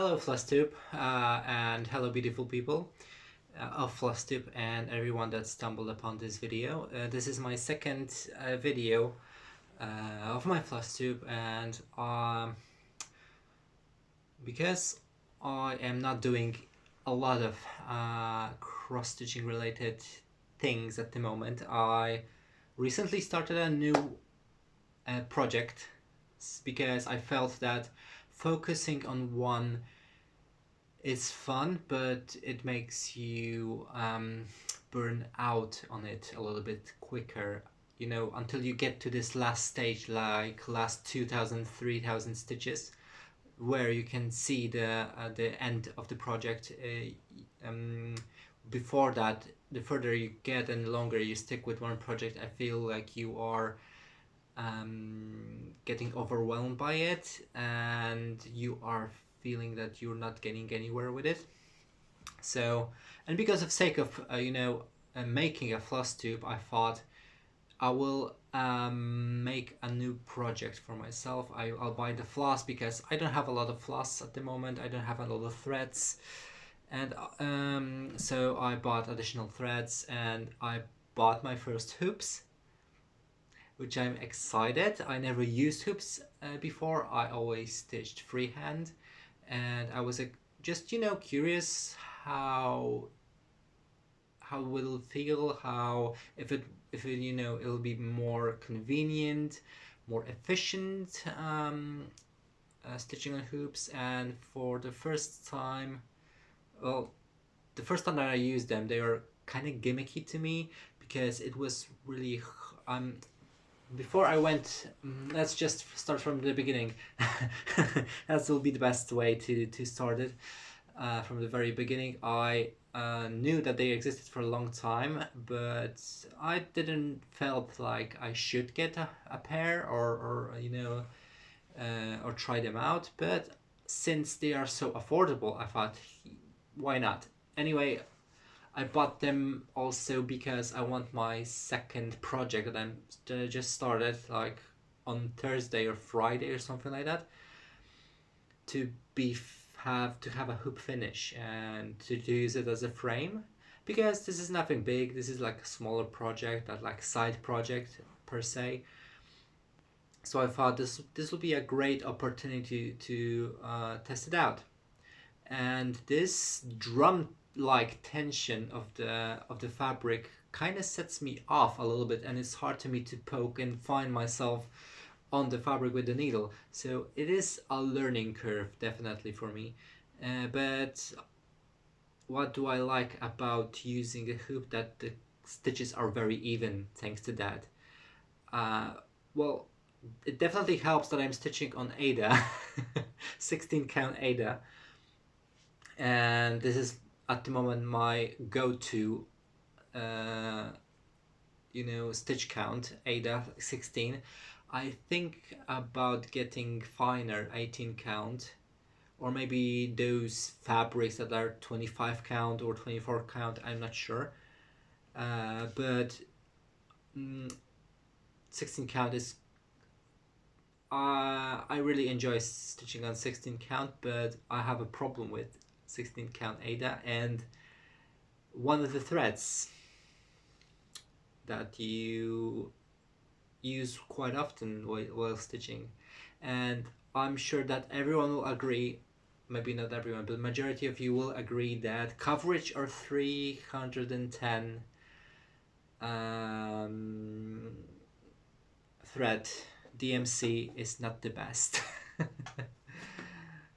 Hello Flosstube, and hello beautiful people of Flosstube and everyone that stumbled upon this video. This is my second video of my Flosstube, and because I am not doing a lot of cross-stitching related things at the moment, I recently started a new project because I felt that focusing on one is fun, but it makes you burn out on it a little bit quicker. You know, until you get to this last stage, like last 2,000, 3,000 stitches, where you can see the end of the project. Before that, the further you get and the longer you stick with one project, I feel like you are getting overwhelmed by it, and you are feeling that you're not getting anywhere with it. So, and because of sake of making a floss tube, I thought I will make a new project for myself. I'll buy the floss because I don't have a lot of floss at the moment. I don't have a lot of threads, and so I bought additional threads and I bought my first hoops, which I'm excited. I never used hoops before. I always stitched freehand, and I was just curious how will it feel, how if it it'll be more convenient, more efficient, stitching on hoops. And for the first time, well, the first time that I used them, they were kind of gimmicky to me because it was really before I went, let's just start from the beginning. That will be the best way to start it. From the very beginning, I knew that they existed for a long time, but I didn't felt like I should get a pair or try them out. But since they are so affordable, I thought, why not? Anyway, I bought them also because I want my second project that I just started, like on Thursday or Friday or something like that, to have a hoop finish and to use it as a frame, because this is nothing big. This is like a smaller project, that like side project per se. So I thought this will be a great opportunity to test it out. And this drum like tension of the fabric kind of sets me off a little bit, and it's hard to me to poke and find myself on the fabric with the needle. So it is a learning curve definitely for me. But what do I like about using a hoop? That the stitches are very even thanks to that. Well, it definitely helps that I'm stitching on Ada, 16 count Ada, and this is at the moment my go-to stitch count, Ada 16. I think about getting finer 18 count, or maybe those fabrics that are 25 count or 24 count, I'm not sure, but 16 count is I really enjoy stitching on 16 count, but I have a problem with 16 count Ada, and one of the threads that you use quite often while stitching. And I'm sure that everyone will agree, maybe not everyone, but majority of you will agree that coverage or 310 thread DMC is not the best.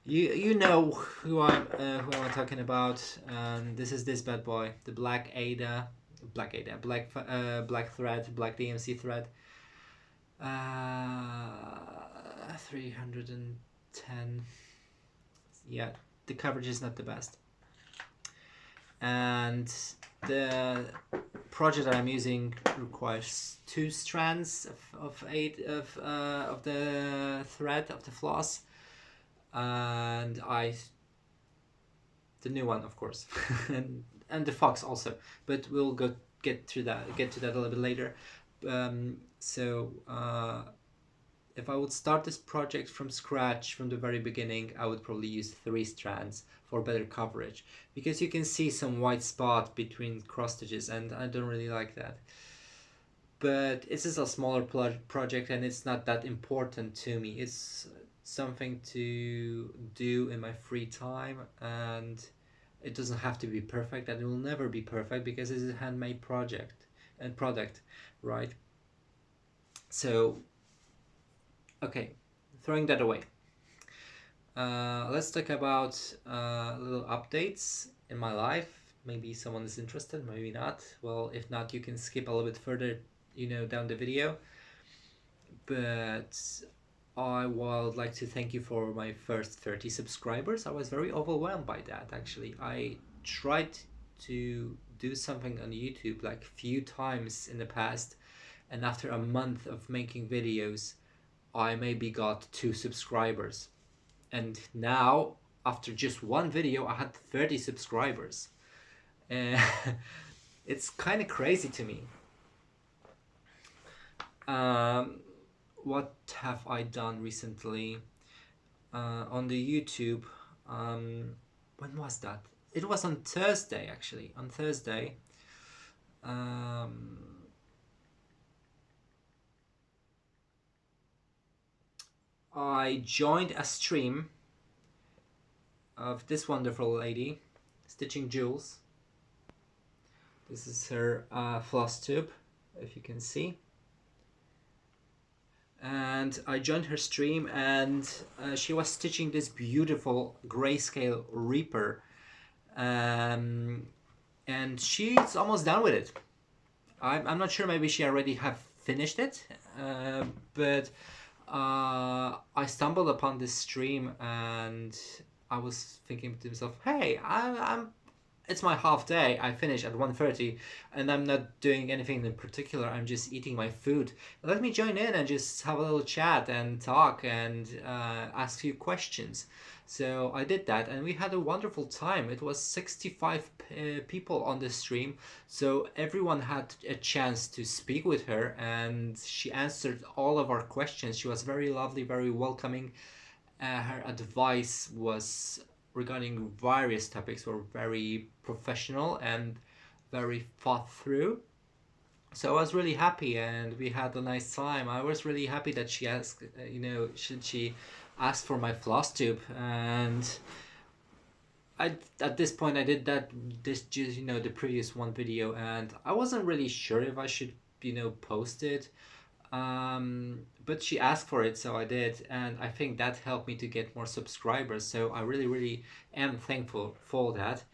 You know who I'm talking about. This is this bad boy, the black thread, black DMC thread. 310. Yeah, the coverage is not the best, and the project that I'm using requires 2 strands of the thread of the floss, and the new one, of course, and the fox also, but we'll get to that a little bit later. So if I would start this project from scratch from the very beginning, I would probably use 3 strands for better coverage, because you can see some white spot between cross stitches and I don't really like that. But this is a smaller project and it's not that important to me. It's something to do in my free time, and it doesn't have to be perfect, and it will never be perfect because it's a handmade project and product, right? So, okay, throwing that away. Let's talk about little updates in my life. Maybe someone is interested, maybe not. Well, if not, you can skip a little bit further, down the video. But I would like to thank you for my first 30 subscribers. I was very overwhelmed by that, actually. I tried to do something on YouTube like few times in the past, and after a month of making videos, I maybe got 2 subscribers. And now, after just one video, I had 30 subscribers. And it's kind of crazy to me. What have I done recently on the YouTube? When was that? It was on Thursday, actually. On Thursday. I joined a stream of this wonderful lady, Stitching Jules. This is her Flosstube, if you can see. And I joined her stream, and she was stitching this beautiful grayscale Reaper, and she's almost done with it. I'm not sure, maybe she already have finished it, but I stumbled upon this stream and I was thinking to myself, hey, it's my half day. I finish at 1:30 and I'm not doing anything in particular. I'm just eating my food. Let me join in and just have a little chat and talk and ask you questions. So I did that and we had a wonderful time. It was 65 people on the stream. So everyone had a chance to speak with her and she answered all of our questions. She was very lovely, very welcoming. Her advice was regarding various topics were very professional and very thought through. So I was really happy and we had a nice time. I was really happy that she asked, should she ask for my Flosstube, and at this point I did the previous one video and I wasn't really sure if I should post it. But she asked for it, so I did, and I think that helped me to get more subscribers. So I really, really am thankful for that.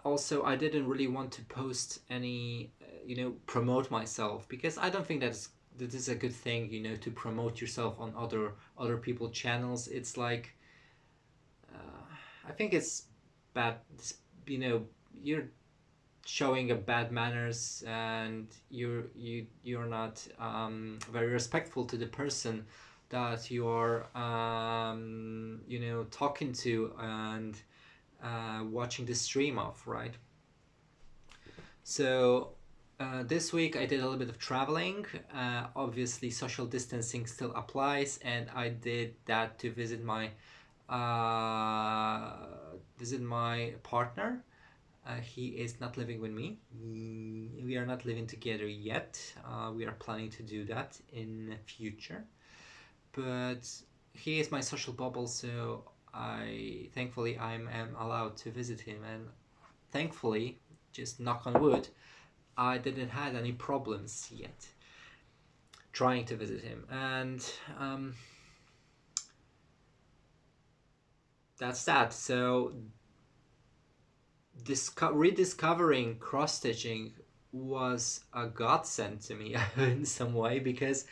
Also, I didn't really want to post any, promote myself, because I don't think that is a good thing, to promote yourself on other people's channels. It's like, I think it's bad. You're showing a bad manners and you're not very respectful to the person that you're talking to and watching the stream of, right? So this week I did a little bit of traveling. Obviously social distancing still applies, and I did that to visit my partner. He is not living with me. We are not living together yet. We are planning to do that in the future. But he is my social bubble, so thankfully I'm allowed to visit him, and thankfully, just knock on wood, I didn't have any problems yet trying to visit him. And that's that. So rediscovering cross-stitching was a godsend to me in some way, because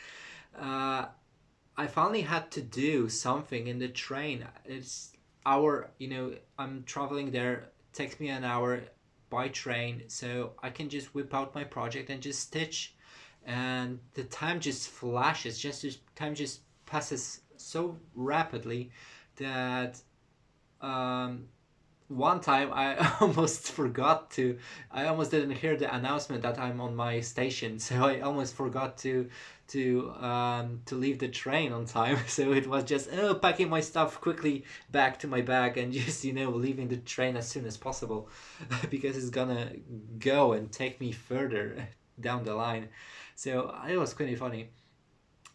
I finally had to do something in the train. It's I'm traveling there, takes me an hour by train, so I can just whip out my project and just stitch, and the time just flashes, time just passes so rapidly that one time I I almost didn't hear the announcement that I'm on my station, so I almost forgot to leave the train on time. So it was just packing my stuff quickly back to my bag and just leaving the train as soon as possible because it's gonna go and take me further down the line. So it was pretty funny.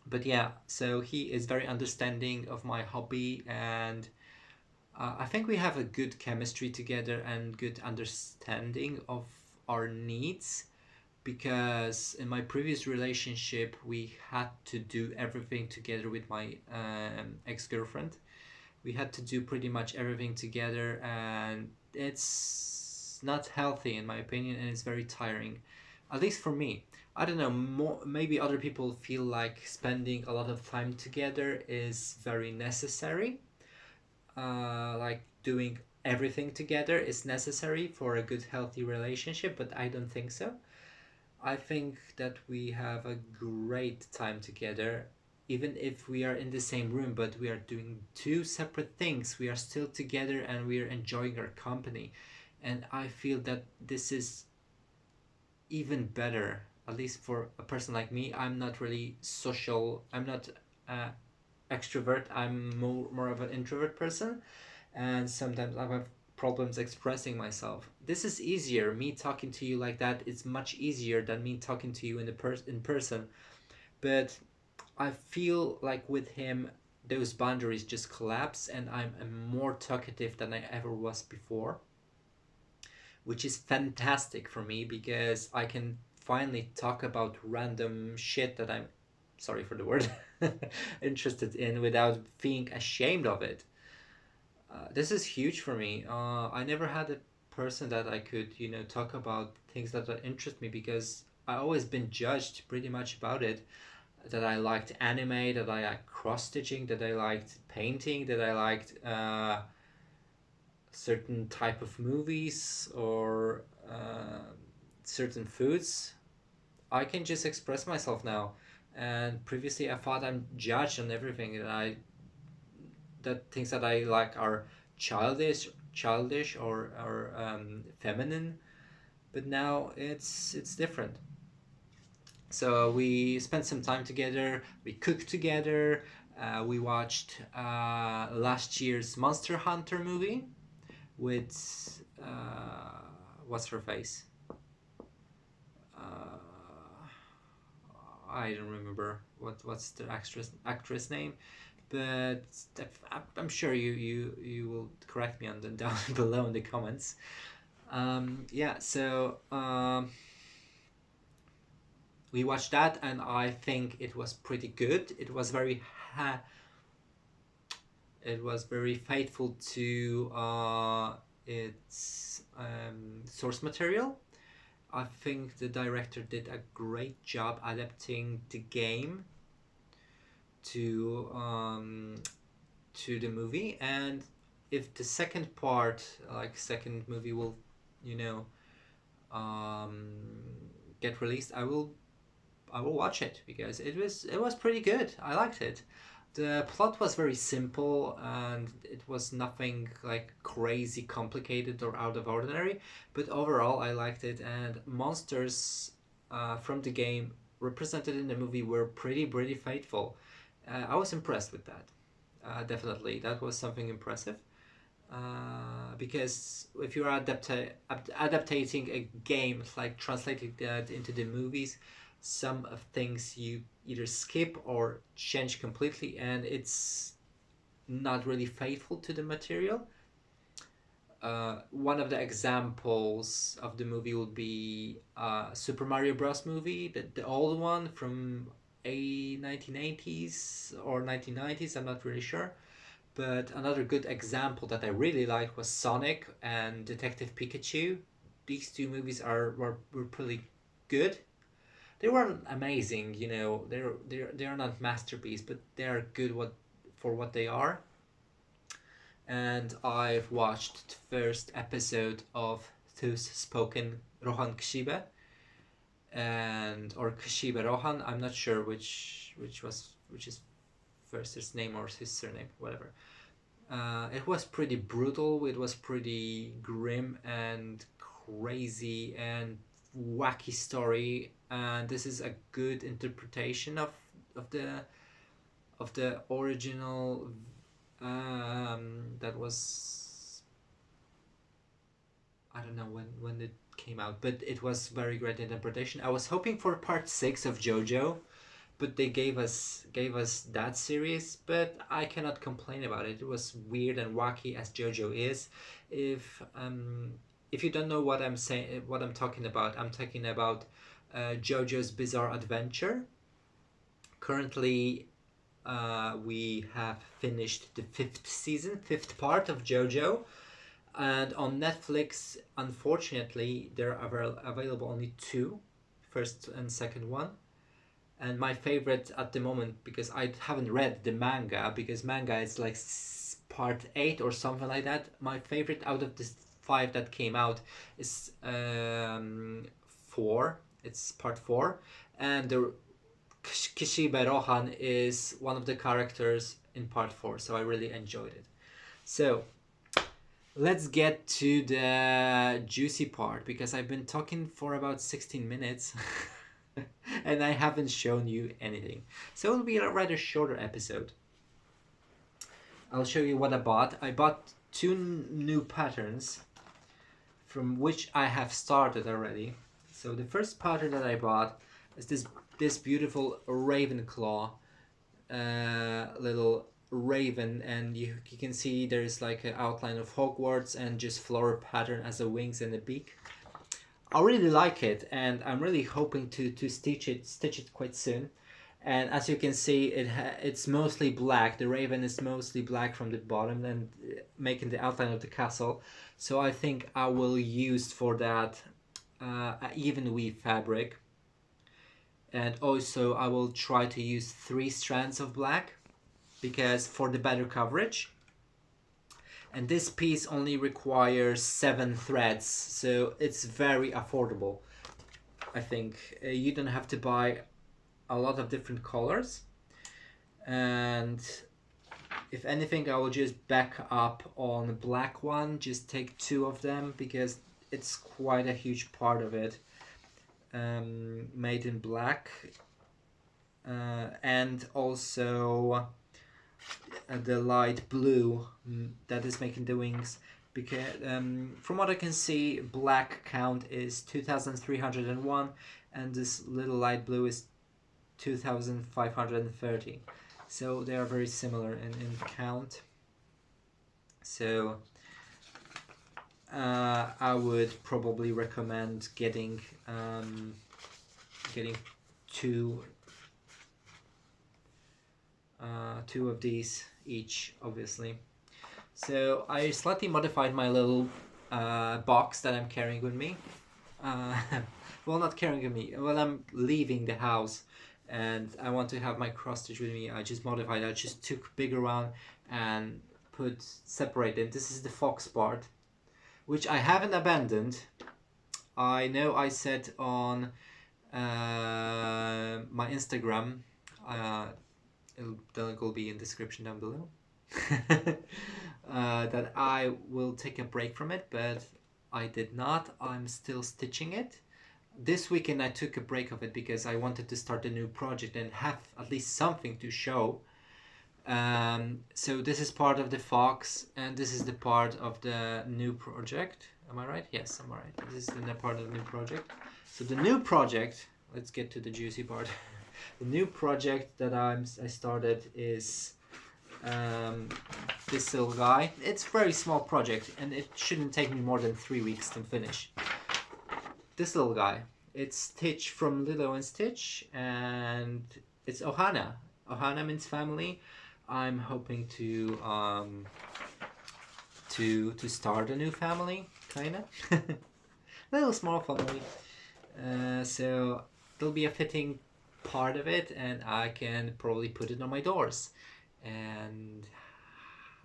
But yeah, so he is very understanding of my hobby, and I think we have a good chemistry together and good understanding of our needs, because in my previous relationship we had to do everything together with my ex-girlfriend. We had to do pretty much everything together, and it's not healthy in my opinion, and it's very tiring, at least for me. I don't know, more maybe other people feel like spending a lot of time together is very necessary, like doing everything together is necessary for a good healthy relationship, but I don't think so. I think that we have a great time together, even if we are in the same room, but we are doing two separate things. We are still together and we are enjoying our company. And I feel that this is even better, at least for a person like me. I'm not really social, I'm not uh, extrovert, I'm more of an introvert person, and sometimes I have problems expressing myself. This is easier. Me talking to you like that is much easier than me talking to you in person. But I feel like with him, those boundaries just collapse, and I'm more talkative than I ever was before, which is fantastic for me because I can finally talk about random shit that I'm, sorry for the word, interested in without being ashamed of it. This is huge for me. I never had a person that I could, talk about things that interest me, because I always been judged pretty much about it. That I liked anime, that I liked cross stitching, that I liked painting, that I liked certain type of movies or certain foods. I can just express myself now, and previously I thought I'm judged on everything, that things that I like are childish or feminine. But now it's different. So we spent some time together. We cooked together. We watched last year's Monster Hunter movie with what's her face? Uh, I don't remember what's the actress name, but I'm sure you will correct me on the down below in the comments. Yeah, so we watched that, and I think it was pretty good. It was very faithful to its source material. I think the director did a great job adapting the game to um, to the movie. And if the second part, like second movie, will, you know, um, get released, I will watch it because it was pretty good. I liked it. The plot was very simple and it was nothing like crazy complicated or out of ordinary, but overall I liked it. And monsters from the game represented in the movie were pretty faithful. I was impressed with that. Definitely, that was something impressive. Because if you're adaptating a game, like translating that into the movies, some of things you either skip or change completely, and it's not really faithful to the material. One of the examples of the movie would be Super Mario Bros. Movie, the old one from a 1980s or 1990s. I'm not really sure. But another good example that I really liked was Sonic and Detective Pikachu. These two movies were pretty good. They weren't amazing, they are not masterpiece, but they are good for what they are. And I've watched the first episode of Who's Spoken Rohan Kshibe and or Kshibe Rohan. I'm not sure which is first his name or his surname, whatever. It was pretty brutal. It was pretty grim and crazy and wacky story. And this is a good interpretation of the original. That was, I don't know when it came out, but it was very great interpretation. I was hoping for part six of JoJo, but they gave us that series. But I cannot complain about it. It was weird and wacky as JoJo is. If you don't know what I'm saying, what I'm talking about JoJo's Bizarre Adventure. Currently, we have finished the fifth season, fifth part of JoJo, and on Netflix, unfortunately, there are available only two, first and second one. And my favorite at the moment, because I haven't read the manga, because manga is like part 8 or something like that. My favorite out of the five that came out is 4. It's part 4, and the Kishibe Rohan is one of the characters in part 4, so I really enjoyed it. So let's get to the juicy part, because I've been talking for about 16 minutes and I haven't shown you anything. So it'll be a rather shorter episode. I'll show you what I bought. I bought 2 new patterns from which I have started already. So the first pattern that I bought is this beautiful Ravenclaw little raven, and you can see there's like an outline of Hogwarts and just floral pattern as the wings and the beak. I really like it, and I'm really hoping to stitch it quite soon. And as you can see, it's mostly black. The raven is mostly black from the bottom and making the outline of the castle. So I think I will use for that even weave fabric. And also I will try to use 3 strands of black, because for the better coverage. And this piece only requires 7 threads, so it's very affordable. I think you don't have to buy a lot of different colors, and if anything I will just back up on the black one, just take 2 of them, because it's quite a huge part of it, made in black, and also the light blue that is making the wings, because from what I can see, black count is 2301 and this little light blue is 2530, so they are very similar in count. So I would probably recommend getting two of these each, obviously. So I slightly modified my little box that I'm carrying with me. Well, not carrying with me. Well, I'm leaving the house, and I want to have my cross stitch with me. I just modified. I just took bigger one and separated. This is the fox part, which I haven't abandoned. I know I said on my Instagram. The link will be in the description down below. That I will take a break from it, but I did not. I'm still stitching it. This weekend I took a break of it because I wanted to start a new project and have at least something to show. So this is part of the fox, and this is the part of the new project. Am I right? Yes, I'm right. This is the part of the new project. So the new project, let's get to the juicy part. The new project that I started is this little guy. It's a very small project, and it shouldn't take me more than 3 weeks to finish. This little guy. It's Stitch from Lilo and Stitch, and it's Ohana. Ohana means family. I'm hoping to start a new family, kinda. Little small family. So there'll be a fitting part of it, and I can probably put it on my doors and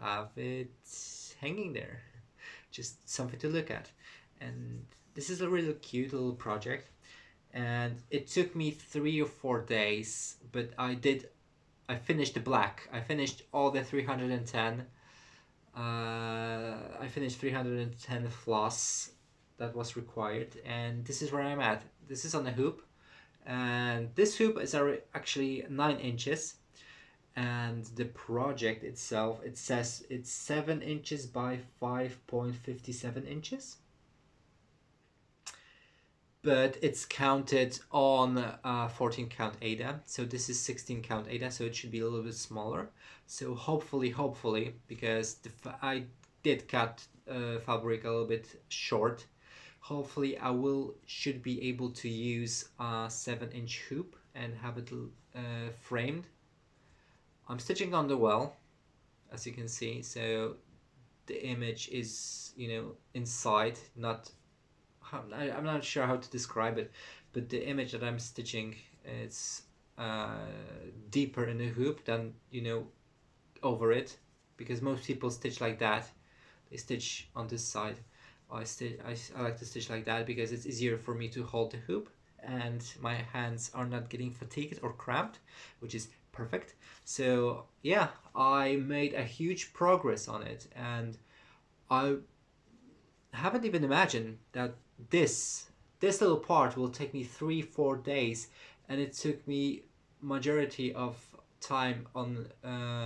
have it hanging there, just something to look at. And this is a really cute little project, and it took me 3 or 4 days, but I finished the black. I finished all the 310 I finished 310 floss that was required, and this is where I'm at. This is on a hoop, and this hoop is actually 9 inches, and the project itself, it says it's 7 inches by 5.57 inches, but it's counted on 14 count ADA, so this is 16 count ADA, so it should be a little bit smaller. So hopefully, because I did cut fabric a little bit short, hopefully I should be able to use a 7-inch hoop and have it framed. I'm stitching on the well, as you can see, so the image is, you know, inside, not, I'm not sure how to describe it, but the image that I'm stitching is deeper in the hoop than, you know, over it, because most people stitch like that. They stitch on this side. I like to stitch like that because it's easier for me to hold the hoop and my hands are not getting fatigued or cramped, which is perfect. So yeah, I made a huge progress on it, and I haven't even imagined that this little part will take me 3-4 days, and it took me majority of time on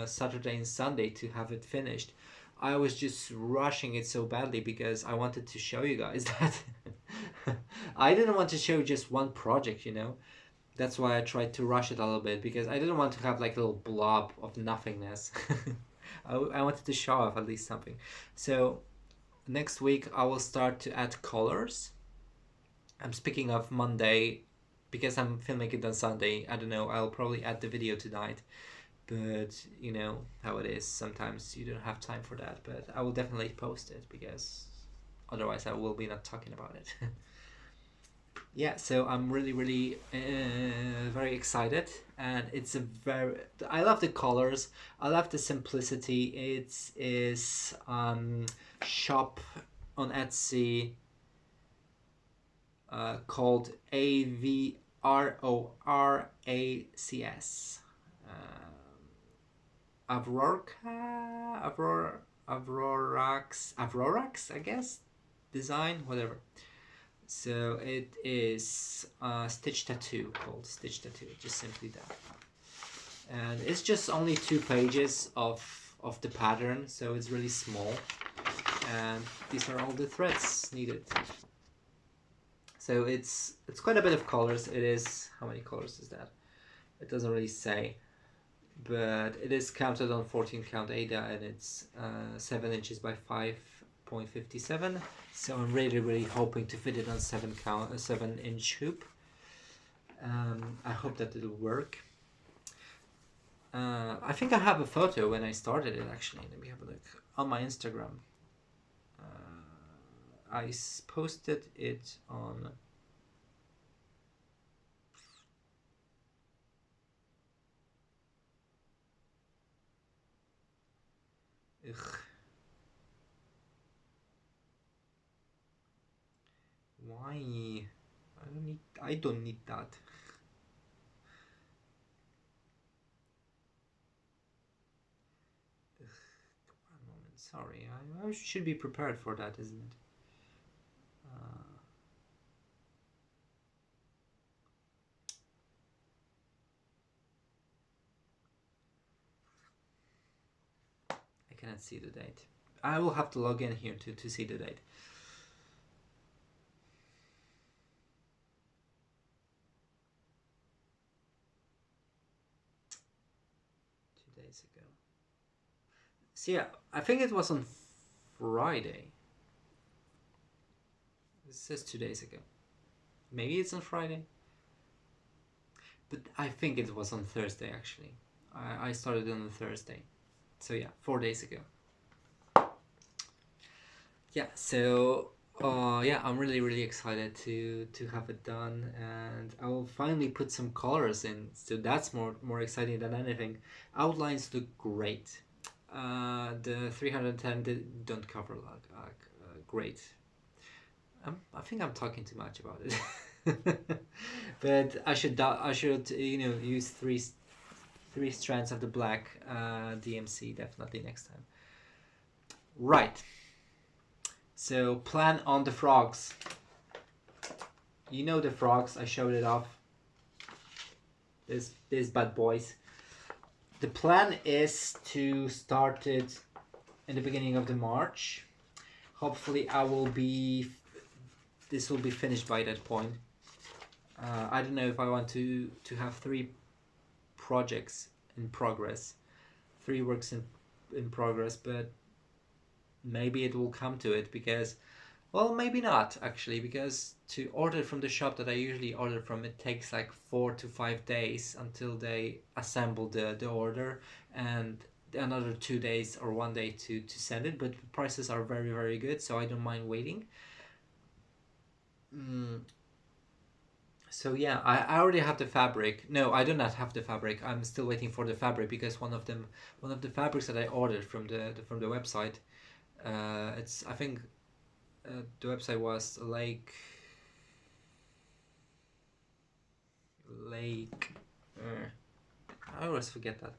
Saturday and Sunday to have it finished. I was just rushing it so badly because I wanted to show you guys that I didn't want to show just one project, you know. That's why I tried to rush it a little bit, because I didn't want to have like a little blob of nothingness. I wanted to show off at least something. So next week I will start to add colors. I'm speaking of Monday, because I'm filming it on Sunday. I don't know, I'll probably add the video tonight, but you know how it is, sometimes you don't have time for that, but I will definitely post it, because otherwise I will be not talking about it. Yeah, so I'm really very excited, and it's a very, I love the colors, I love the simplicity. It is shop on Etsy called AVRORACS. Avrorax, I guess, design, whatever. So it is Stitch Tattoo, called Stitch Tattoo, just simply that. And it's just only 2 pages of the pattern, so it's really small. And these are all the threads needed. So it's quite a bit of colors. It is, how many colors is that? It doesn't really say, but it is counted on 14 count ADA, and it's 7 inches by 5.57. So I'm really hoping to fit it on 7-inch hoop. I hope that it'll work. I think I have a photo when I started it, actually. Let me have a look on my Instagram. I posted it on why? I don't need that. One moment, sorry. I should be prepared for that, isn't it? I cannot see the date. I will have to log in here to see the date. Days ago. So yeah, I think it was on Friday. It says 2 days ago. Maybe it's on Friday. But I think it was on Thursday, actually. I started on Thursday. So yeah, 4 days ago. Yeah, so yeah, I'm really excited to have it done, and I will finally put some colors in. So that's more exciting than anything. Outlines look great. The 310 don't cover great. I think I'm talking too much about it. But I should you know, use three strands of the black DMC definitely next time. Right. So plan on the frogs. You know the frogs. I showed it off. These bad boys. The plan is to start it in the beginning of the March. Hopefully, this will be finished by that point. I don't know if I want to have 3 projects in progress, 3 works in progress, but maybe it will come to it because, well, maybe not actually, because to order from the shop that I usually order from, it takes like 4 to 5 days until they assemble the order, and another 2 days or 1 day to send it, but prices are very, very good, so I don't mind waiting. So yeah, I already have the fabric. No, I do not have the fabric. I'm still waiting for the fabric because one of the fabrics that I ordered from the website, it's, I think, the website was Lake. I always forget that.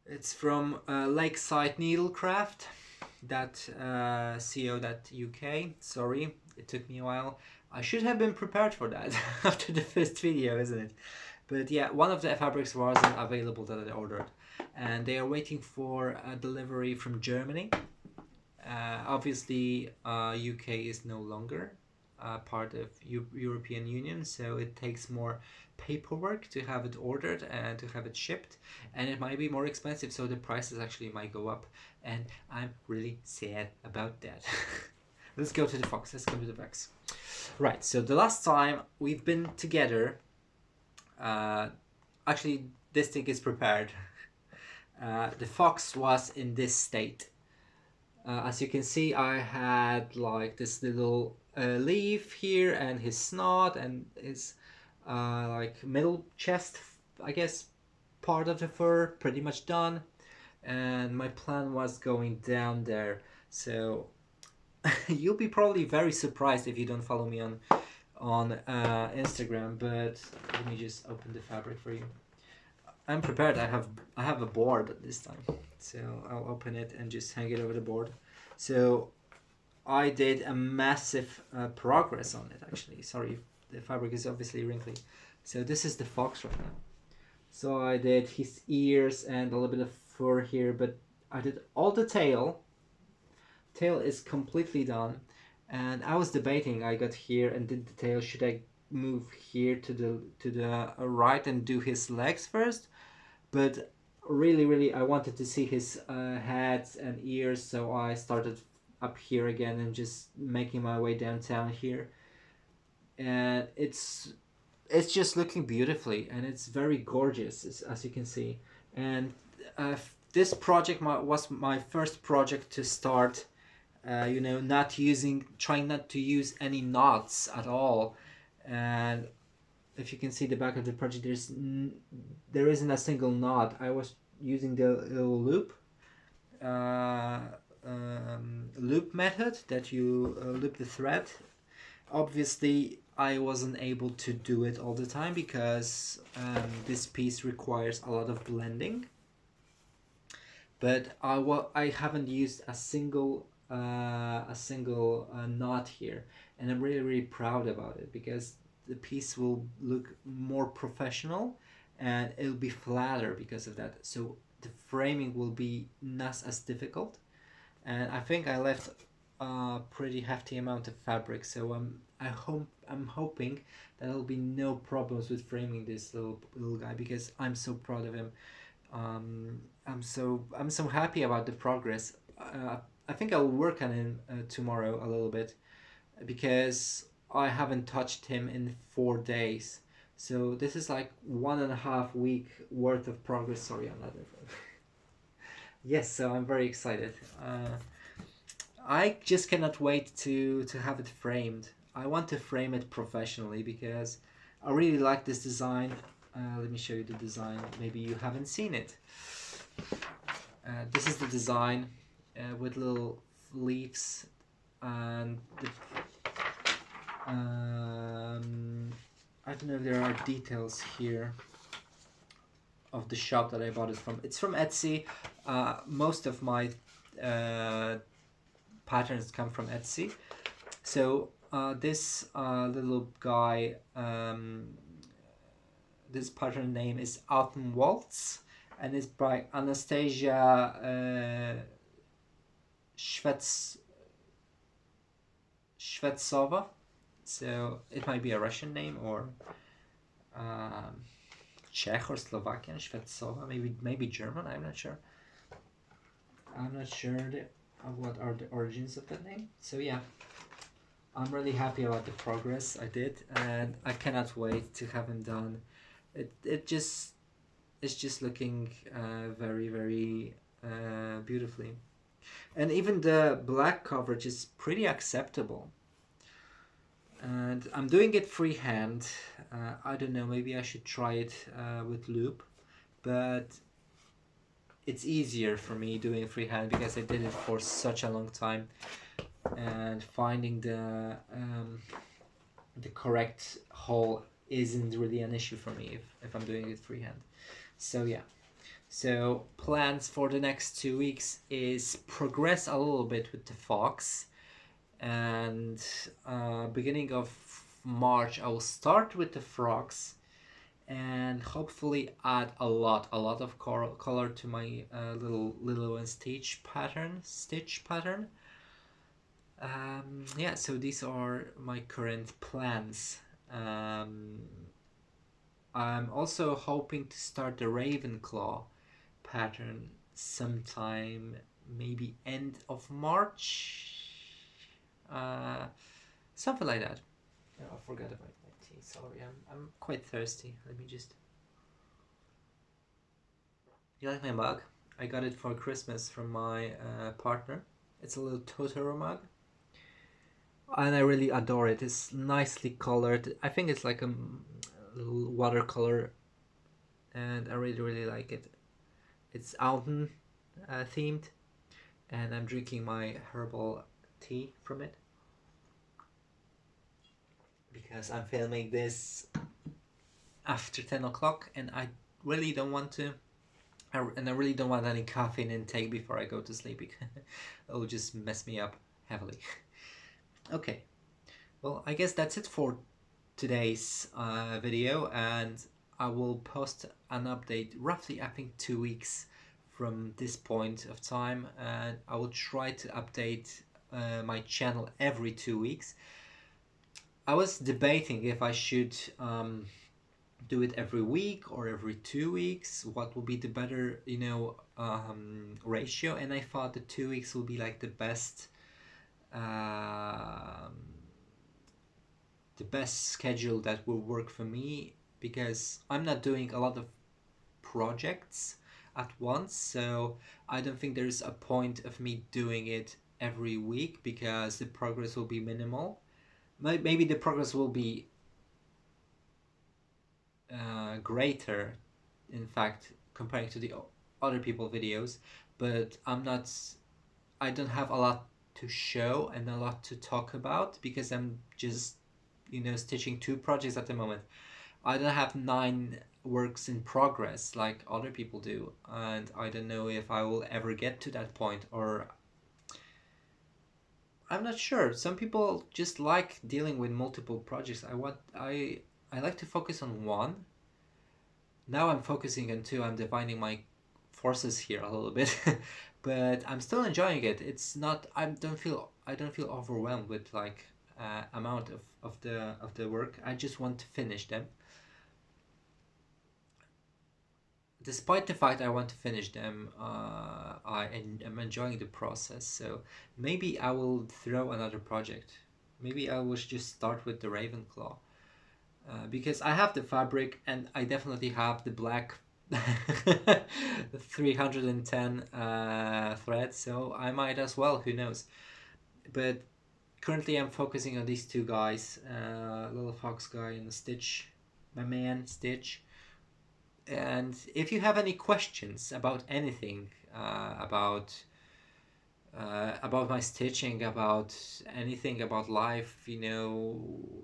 It's from Lakeside Needlecraft. That co.uk. Sorry, it took me a while. I should have been prepared for that after the first video, isn't it? But yeah, one of the fabrics wasn't available that I ordered, and they are waiting for a delivery from Germany. Obviously, UK is no longer part of European Union, so it takes more paperwork to have it ordered and to have it shipped, and it might be more expensive, so the prices actually might go up, and I'm really sad about that. Let's go to the fox. Let's go to the fox. Right, so the last time we've been together, actually this thing is prepared. The fox was in this state. As you can see, I had like this little leaf here, and his snot, and his like middle chest, I guess, part of the fur pretty much done. And my plan was going down there. So you'll be probably very surprised if you don't follow me on Instagram. But let me just open the fabric for you. I'm prepared. I have a board this time, so I'll open it and just hang it over the board. So I did a massive progress on it actually. Sorry, the fabric is obviously wrinkly. So this is the fox right now. So I did his ears and a little bit of fur here, but I did all the tail. Tail is completely done, and I was debating. I got here and did the tail. Should I move here to the right and do his legs first? But really I wanted to see his heads and ears, so I started up here again and just making my way downtown here, and it's just looking beautifully, and it's very gorgeous, as you can see. And this project was my first project to start, trying not to use any knots at all. And if you can see the back of the project, there isn't a single knot. I was using the little loop method that you loop the thread. Obviously, I wasn't able to do it all the time because this piece requires a lot of blending. But I haven't used a single knot here, and I'm really proud about it because the piece will look more professional and it'll be flatter because of that. So the framing will be not as difficult, and I think I left a pretty hefty amount of fabric, so I'm hoping that there'll be no problems with framing this little guy because I'm so proud of him. I'm so happy about the progress. I think I'll work on him tomorrow a little bit because I haven't touched him in 4 days. So this is like 1.5 week worth of progress. Sorry, I'm not there. Yes, so I'm very excited. I just cannot wait to have it framed. I want to frame it professionally because I really like this design. let me show you the design. Maybe you haven't seen it. This is the design with little leaves and the, I don't know if there are details here of the shop that I bought it from. It's from Etsy. Most of my patterns come from Etsy. So this little guy, this pattern name is Autumn Waltz, and it's by Anastasia Shvetsova. So it might be a Russian name or Czech or Slovakian. Shvetsova, maybe German. I'm not sure. What are the origins of that name. So yeah, I'm really happy about the progress I did, and I cannot wait to have him done. It's just looking very, very beautifully, and even the black coverage is pretty acceptable. And I'm doing it freehand. I don't know, maybe I should try it with loop, but it's easier for me doing freehand because I did it for such a long time, and finding the correct hole isn't really an issue for me if I'm doing it freehand. So yeah, so plans for the next 2 weeks is progress a little bit with the fox, and beginning of March I will start with the frogs, and hopefully add a lot of color to my little Lilo and Stitch pattern. Yeah, so these are my current plans. I'm also hoping to start the Ravenclaw pattern sometime, maybe end of March, something like that. Oh, I forgot about my tea. Sorry, I'm quite thirsty. Let me just. You like my mug? I got it for Christmas from my partner. It's a little Totoro mug, and I really adore it. It's nicely colored. I think it's like a little watercolor, and I really like it. It's autumn themed, and I'm drinking my herbal tea from it because I'm filming this after 10 o'clock, and I really don't want to. I really don't want any caffeine intake before I go to sleep because it'll just mess me up heavily. Okay, well, I guess that's it for today's video, and I will post an update roughly, I think, 2 weeks from this point of time, and I will try to update my channel every 2 weeks. I was debating if I should do it every week or every 2 weeks, what would be the better, ratio, and I thought the 2 weeks will be like the best schedule that will work for me, because I'm not doing a lot of projects at once, so I don't think there's a point of me doing it every week because the progress will be minimal. Maybe the progress will be greater, in fact, comparing to the other people videos, but I don't have a lot to show and a lot to talk about because I'm just stitching 2 projects at the moment. I don't have 9 works in progress like other people do, and I don't know if I will ever get to that point, or I'm not sure. Some people just like dealing with multiple projects. I like to focus on one. Now I'm focusing on 2. I'm dividing my forces here a little bit, but I'm still enjoying it. It's not. I don't feel overwhelmed with like amount of the work. I just want to finish them. Despite the fact I want to finish them, I am enjoying the process. So maybe I will throw another project. Maybe I will just start with the Ravenclaw. Because I have the fabric and I definitely have the black 310 thread, so I might as well, who knows. But currently I'm focusing on these 2 guys, little fox guy and Stitch, my man Stitch. And if you have any questions about anything, about my stitching, about anything about life, you know,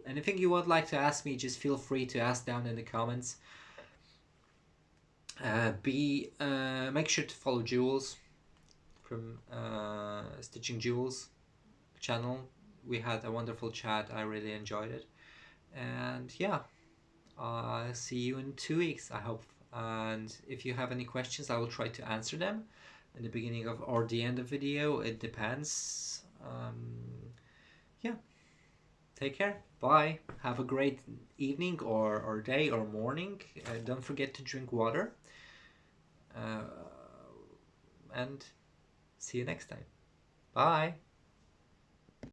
anything you would like to ask me, just feel free to ask down in the comments. Make sure to follow Jules from Stitching Jules channel. We had a wonderful chat. I really enjoyed it. And yeah, see you in 2 weeks, I hope. And if you have any questions, I will try to answer them in the beginning of or the end of video. It depends. Yeah, take care. Bye. Have a great evening or day or morning. Don't forget to drink water. And see you next time. Bye.